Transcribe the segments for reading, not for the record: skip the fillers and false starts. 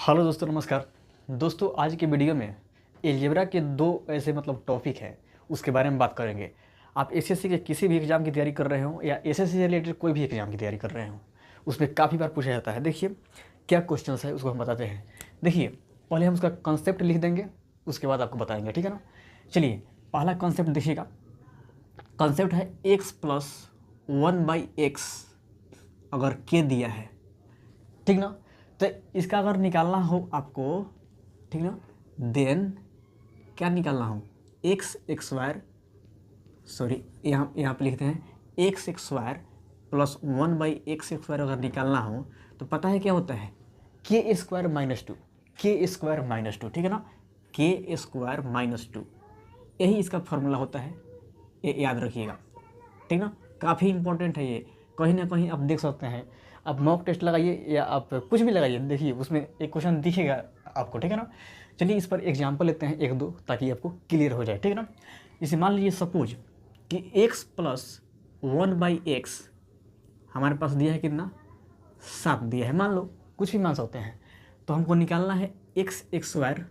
Hello दोस्तों, नमस्कार। दोस्तों, आज की वीडियो में एलजेब्रा के दो ऐसे टॉपिक हैं, उसके बारे में बात करेंगे। आप एसएससी के किसी भी एग्ज़ाम की तैयारी कर रहे हो या एसएससी से रिलेटेड कोई भी एग्ज़ाम की तैयारी कर रहे हो, उसमें काफ़ी बार पूछा जाता है। देखिए क्या क्वेश्चंस है उसको हम बताते हैं। देखिए, पहले हम उसका कॉन्सेप्ट लिख देंगे, उसके बाद आपको बताएंगे, ठीक है ना। चलिए, पहला कॉन्सेप्ट देखिएगा। कॉन्सेप्ट है x प्लस 1/x अगर k दिया है, ठीक ना। तो इसका अगर निकालना हो आपको, ठीक ना, देन क्या निकालना हो, एक्स स्क्वायर, सॉरी यहाँ पे लिखते हैं x square plus 1/x square अगर निकालना हो तो पता है क्या होता है, के स्क्वायर माइनस टू, के स्क्वायर माइनस टू, ठीक है ना, के स्क्वायर माइनस टू, यही इसका फॉर्मूला होता है, ये याद रखिएगा, ठीक ना। काफ़ी इंपॉर्टेंट है ये, कहीं ना कहीं आप देख सकते हैं। आप मॉक टेस्ट लगाइए या आप कुछ भी लगाइए, देखिए उसमें एक क्वेश्चन दिखेगा आपको, ठीक है ना। चलिए इस पर एग्जांपल लेते हैं एक दो, ताकि आपको क्लियर हो जाए, ठीक है ना। जैसे मान लीजिए सपोज कि x प्लस 1/x हमारे पास दिया है कितना, 7 दिया है, मान लो, कुछ भी मान सकते हैं। तो हमको निकालना है x square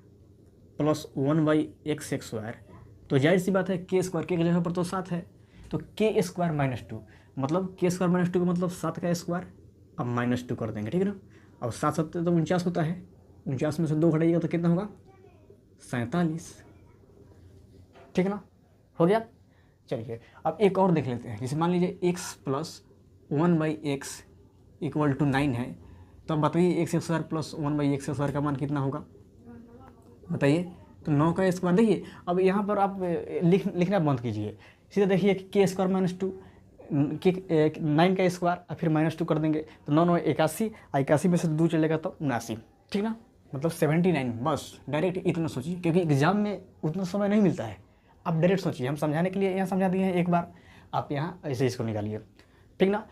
plus 1/x square. तो जाहिर सी बात है के स्क्वायर के जगह पर तो 7 है, तो के स्क्वायर माइनस टू, मतलब के स्क्वायर माइनस टू का मतलब 7 का स्क्वायर, अब माइनस टू कर देंगे, ठीक है ना। अब 7 7 तो 49 होता है, 49 में से 2 घटाइएगा तो कितना होगा, 47, ठीक है ना, हो गया। चलिए अब एक और देख लेते हैं। जैसे मान लीजिए x plus 1/x equal to 9 है, तो अब बताइए x square plus 1/x square का मान कितना होगा, बताइए। तो 9 का स्क्वायर, देखिए अब यहाँ पर आप लिखना बंद कीजिए, सीधे देखिए के स्क्वायर माइनस टू, के 9 का स्क्वायर और फिर माइनस टू कर देंगे, तो 9 9 81, 81 में से 2 चलेगा तो 79, ठीक ना, मतलब 79। बस डायरेक्ट इतना सोचिए, क्योंकि एग्जाम में उतना समय नहीं मिलता है। आप डायरेक्ट सोचिए, हम समझाने के लिए यहाँ समझा दिए हैं एक बार, आप यहाँ ऐसे इसको निकालिए, ठीक ना।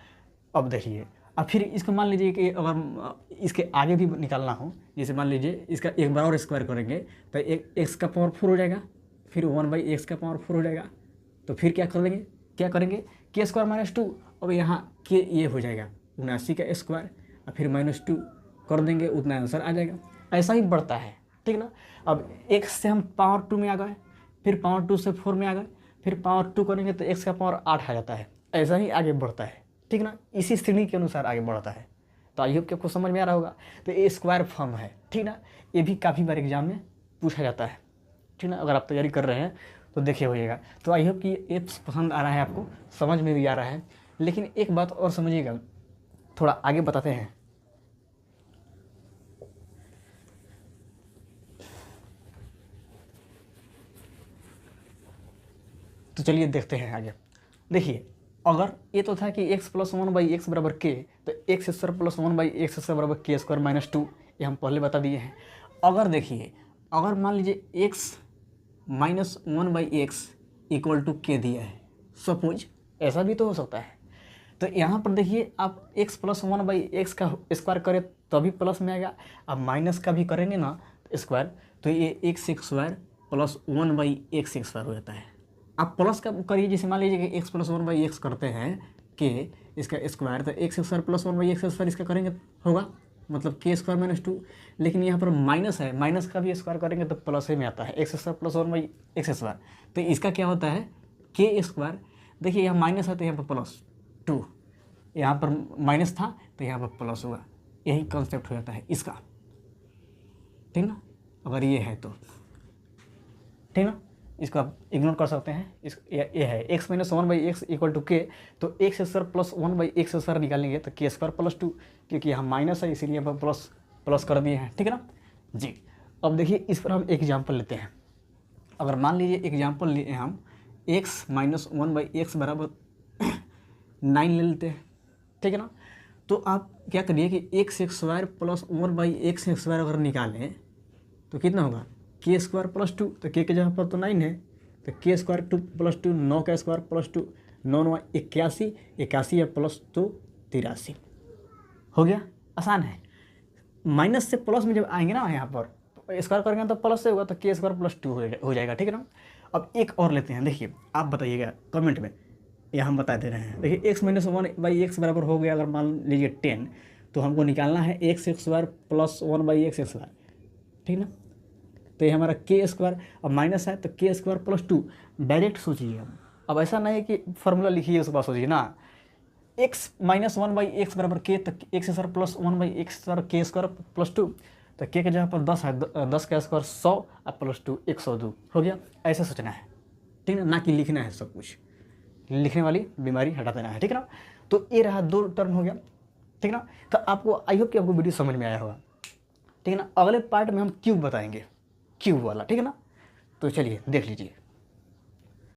अब देखिए, अब फिर इसको मान लीजिए कि अगर इसके आगे भी निकालना हो, जैसे मान लीजिए इसका एक बार और स्क्वायर करेंगे तो एक एक्स का पावर 4 हो जाएगा, फिर 1/x का पावर 4 हो जाएगा। तो फिर क्या करेंगे के स्क्वायर माइनस टू, अब यहाँ के ये हो जाएगा 79 का स्क्वायर, और फिर माइनस टू कर देंगे, उतना आंसर आ जाएगा। ऐसा ही बढ़ता है, ठीक ना। अब एक्स से हम पावर 2 में आ गए, फिर पावर 2 से 4 में आ गए, फिर पावर 2 करेंगे तो एक्स का पावर 8 आ जाता है। ऐसा ही आगे बढ़ता है, ठीक ना, इसी श्रेणी के अनुसार आगे बढ़ता है। तो आई होप कि आपको समझ में आ रहा होगा। तो ये स्क्वायर फॉर्म है, ठीक ना, ये भी काफ़ी बार एग्जाम में पूछा जाता है, ठीक ना। अगर आप तैयारी कर रहे हैं तो देखिए होइएगा। तो आई होप कि ये पसंद आ रहा है आपको, समझ में भी आ रहा है। लेकिन एक बात और समझिएगा, थोड़ा आगे बताते हैं। तो चलिए देखते हैं आगे। देखिए, अगर ये तो था कि x प्लस 1/x बराबर k, तो x square plus 1/x square बराबर के स्क्वायर माइनस टू, ये हम पहले बता दिए हैं। अगर देखिए, अगर मान लीजिए x minus 1/x equal to के दिया है, सपोज, ऐसा भी तो हो सकता है। तो यहाँ पर देखिए, आप x प्लस 1/x का स्क्वायर करें तभी प्लस में आएगा, अब माइनस का भी करेंगे ना स्क्वायर, तो ये x square plus 1/x square हो जाता है। आप प्लस का करिए, जैसे मान लीजिए कि x प्लस 1/x करते हैं के इसका स्क्वायर, तो x square plus 1/x square इसका करेंगे होगा, मतलब के स्क्वायर माइनस टू। लेकिन यहाँ पर माइनस है, माइनस का भी स्क्वायर करेंगे तो प्लस ही में आता है, x square plus 1/x square. तो इसका क्या होता है, के स्क्वायर, देखिए यहाँ माइनस है तो यहाँ पर प्लस 2, यहाँ पर माइनस था तो यहाँ पर प्लस हुआ, यही कॉन्सेप्ट हो जाता है इसका, ठीक ना। अगर ये है तो ठीक ना, इसको आप इग्नोर कर सकते हैं। ये है x minus 1/x equal to के, तो x square plus 1/x square निकालेंगे तो के स्क्वायर प्लस 2, क्योंकि यहाँ माइनस है इसीलिए यहाँ पर प्लस कर दिए हैं, ठीक है ना जी। अब देखिए, इस पर हम एग्जाम्पल लेते हैं। अगर मान लीजिए एग्जाम्पल लिए हम x माइनस 1/x बराबर 9 ले लेते हैं, ठीक है ना। तो आप क्या करिए कि x square plus 1/x square अगर निकालें तो कितना होगा, के स्क्वायर प्लस 2, तो के जगह पर तो 9 है, तो के स्क्वायर 2 प्लस 2, 9 का स्क्वायर प्लस 2, 9 9 81, 81 या प्लस 2 83, हो गया। आसान है। माइनस से प्लस में जब आएंगे ना, यहाँ पर तो स्क्वायर करेंगे तो प्लस से होगा, तो के स्क्वायर प्लस 2 हो जाएगा, ठीक है ना। अब एक और लेते हैं, देखिए आप बताइएगा कमेंट में, या हम बता दे रहे हैं। देखिए x माइनस 1/x बराबर हो गया, अगर मान लीजिए 10, तो हमको निकालना है एक्स स्क्वायर प्लस 1/x², ठीक ना। तो ये हमारा के स्क्वायर, अब माइनस है तो के स्क्वायर प्लस 2, डायरेक्ट सोचिए हम। अब ऐसा नहीं है कि फार्मूला लिखिए उसके बाद सोचिए ना, x माइनस 1/x बराबर के, तो एक्स स्क्वायर प्लस 1/x² के स्क्वायर प्लस 2, तो के जगह पर 10 है, 10 का स्क्वायर 100 और प्लस 2 102 हो गया। ऐसा सोचना है, ठीक है ना कि लिखना है सब कुछ, लिखने वाली बीमारी हटा देना है, ठीक है ना। तो ये रहा 2 टर्म हो गया, ठीक है ना। तो आपको आई होप कि आपको वीडियो समझ में आया होगा, ठीक है ना। अगले पार्ट में हम क्यूब बताएंगे, क्यूब वाला, ठीक है ना। तो चलिए देख लीजिए।